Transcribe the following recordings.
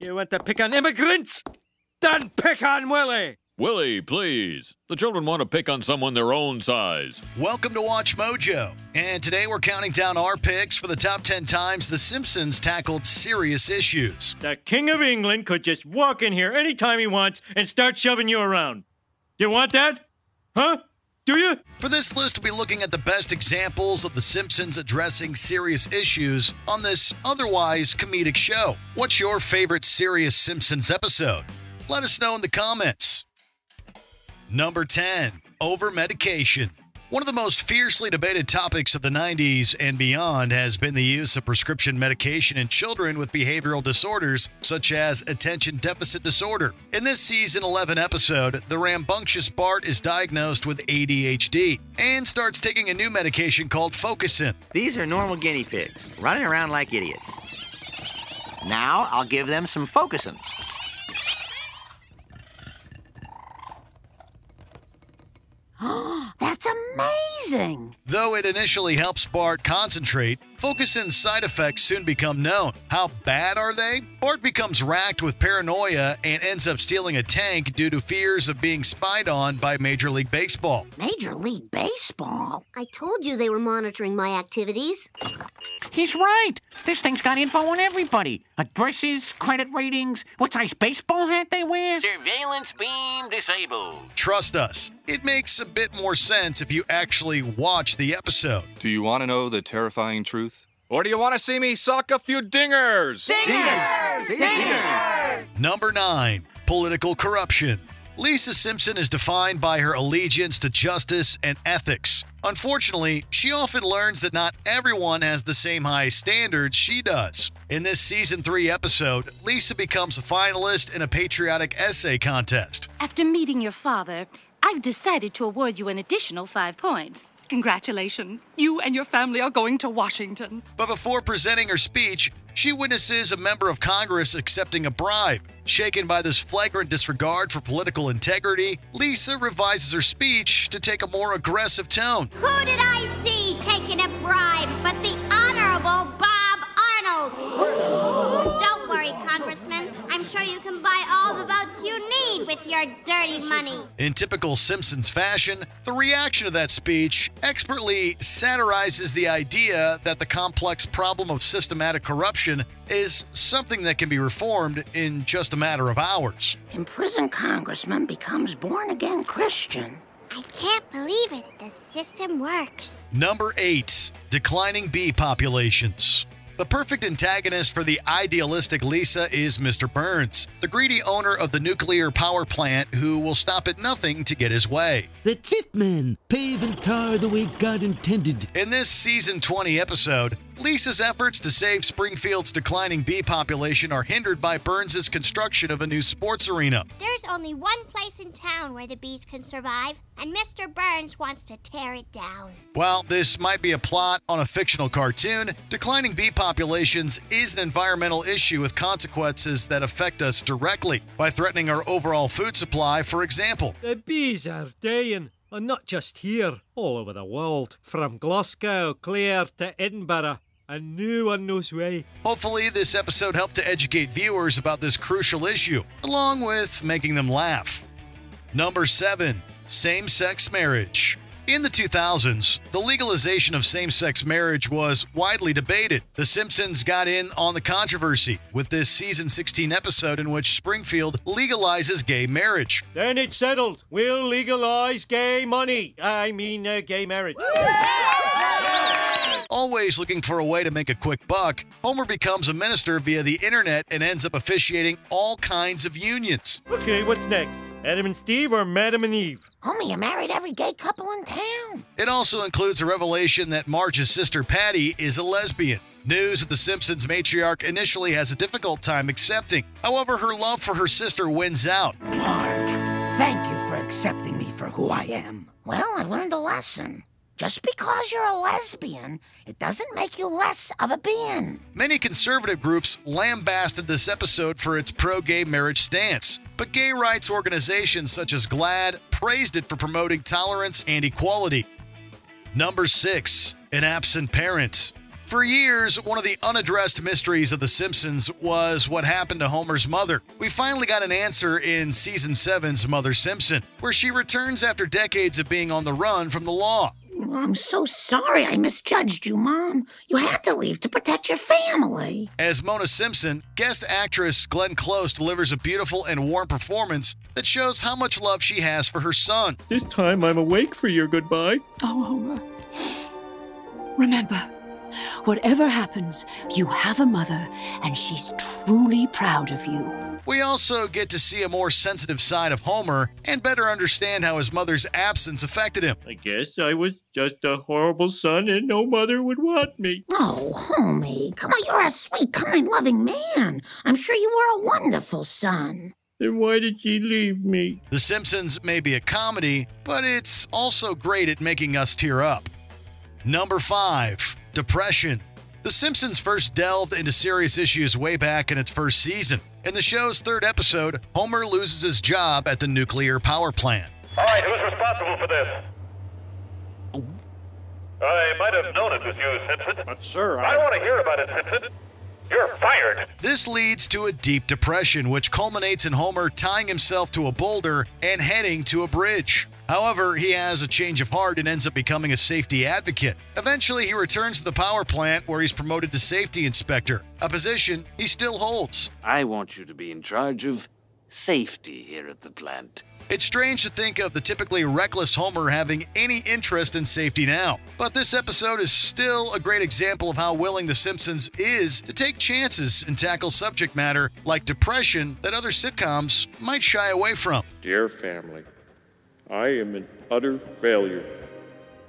You want to pick on immigrants? Then pick on Willie! Willie, please. The children want to pick on someone their own size. Welcome to Watch Mojo, and today we're counting down our picks for the top 10 times The Simpsons tackled serious issues. The King of England could just walk in here anytime he wants and start shoving you around. You want that? Huh? Do you? For this list, we'll be looking at the best examples of The Simpsons addressing serious issues on this otherwise comedic show. What's your favorite serious Simpsons episode? Let us know in the comments. Number 10, overmedication. One of the most fiercely debated topics of the 90s and beyond has been the use of prescription medication in children with behavioral disorders, such as attention deficit disorder. In this season 11 episode, the rambunctious Bart is diagnosed with ADHD and starts taking a new medication called Focusin. These are normal guinea pigs, running around like idiots. Now I'll give them some Focusin. That's amazing! Though it initially helps Bart concentrate, Focusin's side effects soon become known. How bad are they? Bart becomes racked with paranoia and ends up stealing a tank due to fears of being spied on by Major League Baseball. Major League Baseball? I told you they were monitoring my activities. He's right. This thing's got info on everybody. Addresses, credit ratings, what size baseball hat they wear. Surveillance beam disabled. Trust us, it makes a bit more sense if you actually watch the episode. Do you want to know the terrifying truth? Or do you want to see me sock a few dingers? Dingers! Number 9, political corruption. Lisa Simpson is defined by her allegiance to justice and ethics. Unfortunately, she often learns that not everyone has the same high standards she does. In this Season 3 episode, Lisa becomes a finalist in a patriotic essay contest. After meeting your father, I've decided to award you an additional 5 points. Congratulations. You and your family are going to Washington. But before presenting her speech, she witnesses a member of Congress accepting a bribe. Shaken by this flagrant disregard for political integrity, Lisa revises her speech to take a more aggressive tone. Who did I see taking a bribe but the Honorable Bob Arnold? Don't worry, Congressman. I'm sure you can buy all the votes you need with your dirty money. In typical Simpsons fashion, the reaction to that speech expertly satirizes the idea that the complex problem of systematic corruption is something that can be reformed in just a matter of hours. Imprisoned congressman becomes born-again Christian. I can't believe it. The system works. Number 8, declining bee populations. The perfect antagonist for the idealistic Lisa is Mr. Burns, the greedy owner of the nuclear power plant who will stop at nothing to get his way. That's it, man. Pave and tar the way God intended. In this Season 20 episode, Lisa's efforts to save Springfield's declining bee population are hindered by Burns' construction of a new sports arena. There's only one place in town where the bees can survive, and Mr. Burns wants to tear it down. While this might be a plot on a fictional cartoon, declining bee populations is an environmental issue with consequences that affect us directly by threatening our overall food supply, for example. The bees are dying, and not just here, all over the world, from Glasgow, Clare to Edinburgh. And no one knows why. Hopefully, this episode helped to educate viewers about this crucial issue, along with making them laugh. Number 7, same-sex marriage. In the 2000s, the legalization of same-sex marriage was widely debated. The Simpsons got in on the controversy with this Season 16 episode in which Springfield legalizes gay marriage. Then it's settled. We'll legalize gay money. Gay marriage. Always looking for a way to make a quick buck, Homer becomes a minister via the internet and ends up officiating all kinds of unions. Okay, what's next? Adam and Steve or Madam and Eve? Homie, you married every gay couple in town. It also includes a revelation that Marge's sister Patty is a lesbian. News that the Simpsons matriarch initially has a difficult time accepting. However, her love for her sister wins out. Marge, thank you for accepting me for who I am. Well, I've learned a lesson. Just because you're a lesbian, it doesn't make you less of a being. Many conservative groups lambasted this episode for its pro-gay marriage stance, but gay rights organizations such as GLAAD praised it for promoting tolerance and equality. Number 6, an absent parent. For years, one of the unaddressed mysteries of The Simpsons was what happened to Homer's mother. We finally got an answer in Season 7's Mother Simpson, where she returns after decades of being on the run from the law. I'm so sorry I misjudged you, Mom. You had to leave to protect your family. As Mona Simpson, guest actress Glenn Close delivers a beautiful and warm performance that shows how much love she has for her son. This time I'm awake for your goodbye. Oh, Homer. Remember, whatever happens, you have a mother, and she's truly proud of you. We also get to see a more sensitive side of Homer and better understand how his mother's absence affected him. I guess I was just a horrible son and no mother would want me. Oh, homie, come on, you're a sweet, kind, loving man. I'm sure you were a wonderful son. Then why did she leave me? The Simpsons may be a comedy, but it's also great at making us tear up. Number 5, depression. The Simpsons first delved into serious issues way back in its first season. In the show's 3rd episode, Homer loses his job at the nuclear power plant. All right, who's responsible for this? I might have known it was you, Simpson. But sir, I don't want to hear about it, Simpson. You're fired. This leads to a deep depression, which culminates in Homer tying himself to a boulder and heading to a bridge. However, he has a change of heart and ends up becoming a safety advocate. Eventually, he returns to the power plant where he's promoted to safety inspector, a position he still holds. I want you to be in charge of safety here at the plant. It's strange to think of the typically reckless Homer having any interest in safety now, but this episode is still a great example of how willing The Simpsons is to take chances and tackle subject matter like depression that other sitcoms might shy away from. Dear family, I am an utter failure,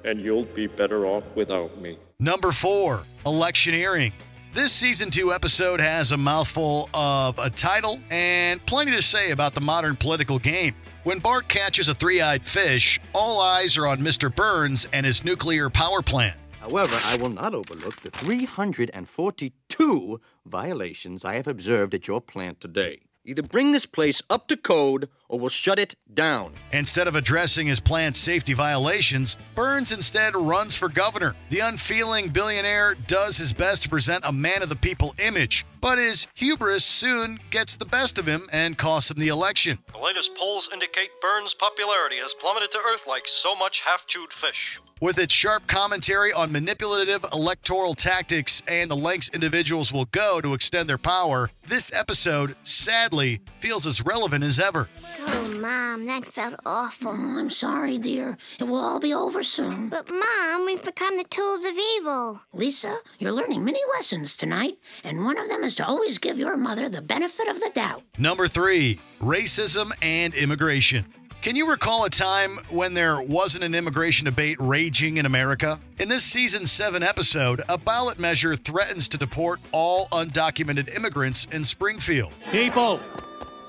and you'll be better off without me. Number 4, electioneering. This Season 2 episode has a mouthful of a title and plenty to say about the modern political game. When Bart catches a three-eyed fish, all eyes are on Mr. Burns and his nuclear power plant. However, I will not overlook the 342 violations I have observed at your plant today. Either bring this place up to code or we'll shut it down. Instead of addressing his plant's safety violations, Burns instead runs for governor. The unfeeling billionaire does his best to present a man-of-the-people image, but his hubris soon gets the best of him and costs him the election. The latest polls indicate Burns' popularity has plummeted to earth like so much half-chewed fish. With its sharp commentary on manipulative electoral tactics and the lengths individuals will go to extend their power, this episode, sadly, feels as relevant as ever. Oh, Mom, that felt awful. Oh, I'm sorry, dear. It will all be over soon. But, Mom, we've become the tools of evil. Lisa, you're learning many lessons tonight, and one of them is to always give your mother the benefit of the doubt. Number 3, racism and immigration. Can you recall a time when there wasn't an immigration debate raging in America? In this Season 7 episode, a ballot measure threatens to deport all undocumented immigrants in Springfield. People,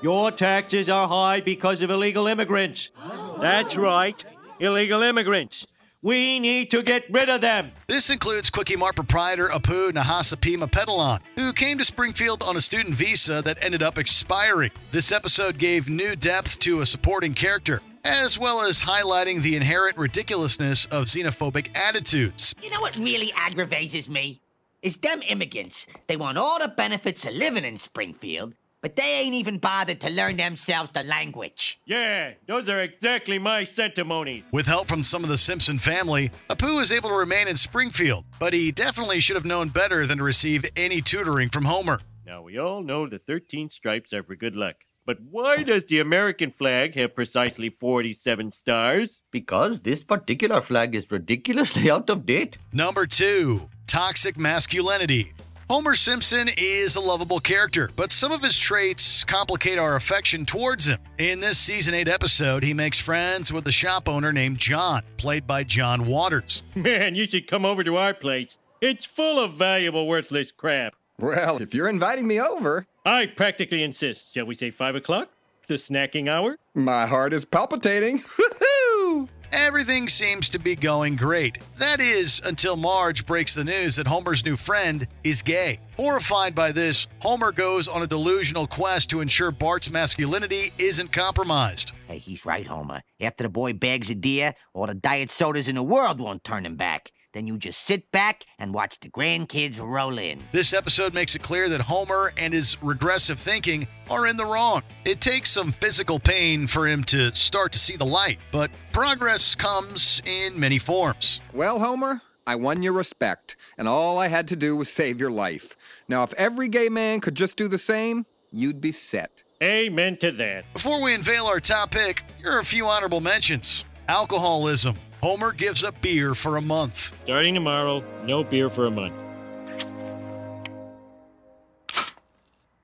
your taxes are high because of illegal immigrants. That's right, illegal immigrants. We need to get rid of them. This includes Quickie Mart proprietor Apu Nahasapima Petalon, who came to Springfield on a student visa that ended up expiring. This episode gave new depth to a supporting character, as well as highlighting the inherent ridiculousness of xenophobic attitudes. You know what really aggravates me? Is them immigrants. They want all the benefits of living in Springfield, but they ain't even bothered to learn themselves the language. Yeah, those are exactly my sentimonies. With help from some of the Simpson family, Apu is able to remain in Springfield, but he definitely should have known better than to receive any tutoring from Homer. Now, we all know the 13 stripes are for good luck. But why does the American flag have precisely 47 stars? Because this particular flag is ridiculously out of date. Number 2, toxic masculinity. Homer Simpson is a lovable character, but some of his traits complicate our affection towards him. In this Season 8 episode, he makes friends with a shop owner named John, played by John Waters. Man, you should come over to our place. It's full of valuable, worthless crap. Well, if you're inviting me over... I practically insist. Shall we say 5 o'clock? The snacking hour? My heart is palpitating. Woohoo! Everything seems to be going great. That is, until Marge breaks the news that Homer's new friend is gay. Horrified by this, Homer goes on a delusional quest to ensure Bart's masculinity isn't compromised. Hey, he's right, Homer. After the boy bags a deer, all the diet sodas in the world won't turn him back. then you just sit back and watch the grandkids roll in. This episode makes it clear that Homer and his regressive thinking are in the wrong. It takes some physical pain for him to start to see the light, but progress comes in many forms. Well, Homer, I won your respect, and all I had to do was save your life. Now, if every gay man could just do the same, you'd be set. Amen to that. Before we unveil our top pick, here are a few honorable mentions. Alcoholism. Homer gives up beer for a month. Starting tomorrow, no beer for a month.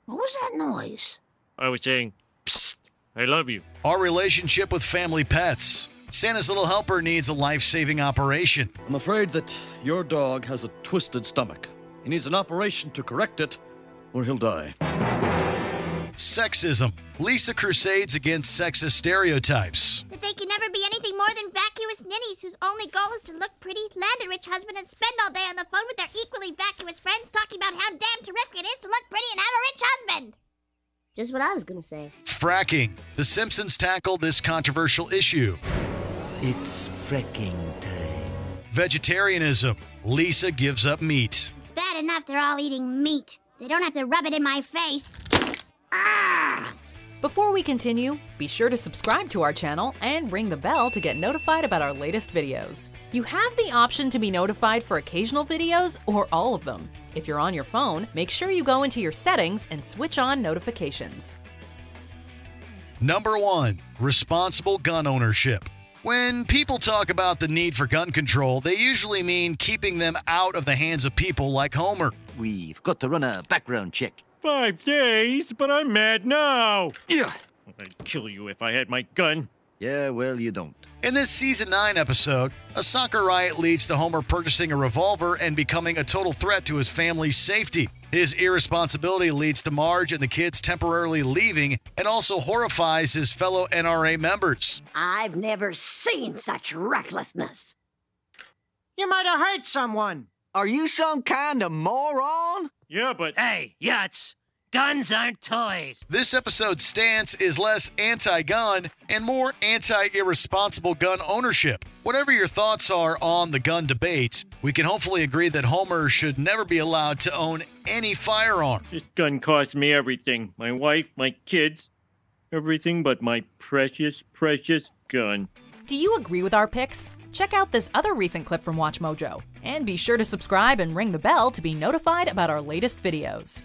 What was that noise? I was saying, psst, I love you. Our relationship with family pets. Santa's little helper needs a life-saving operation. I'm afraid that your dog has a twisted stomach. He needs an operation to correct it, or he'll die. Sexism. Lisa crusades against sexist stereotypes. That they can never be anything more than vacuous ninnies whose only goal is to look pretty, land a rich husband, and spend all day on the phone with their equally vacuous friends talking about how damn terrific it is to look pretty and have a rich husband. Just what I was gonna say. Fracking. The Simpsons tackle this controversial issue. It's fracking time. Vegetarianism. Lisa gives up meat. It's bad enough they're all eating meat. They don't have to rub it in my face. Ah! Before we continue, be sure to subscribe to our channel and ring the bell to get notified about our latest videos. You have the option to be notified for occasional videos or all of them. If you're on your phone, make sure you go into your settings and switch on notifications. Number 1. Responsible gun ownership. When people talk about the need for gun control, they usually mean keeping them out of the hands of people like Homer. We've got to run a background check. 5 days, but I'm mad now. Yeah. I'd kill you if I had my gun. Yeah, well, you don't. In this Season 9 episode, a soccer riot leads to Homer purchasing a revolver and becoming a total threat to his family's safety. His irresponsibility leads to Marge and the kids temporarily leaving and also horrifies his fellow NRA members. I've never seen such recklessness. You might have hurt someone. Are you some kind of moron? Yeah, but... Hey, Yutz, guns aren't toys. This episode's stance is less anti-gun and more anti-irresponsible gun ownership. Whatever your thoughts are on the gun debate, we can hopefully agree that Homer should never be allowed to own any firearm. This gun cost me everything. My wife, my kids, everything but my precious, precious gun. Do you agree with our picks? Check out this other recent clip from WatchMojo. And be sure to subscribe and ring the bell to be notified about our latest videos.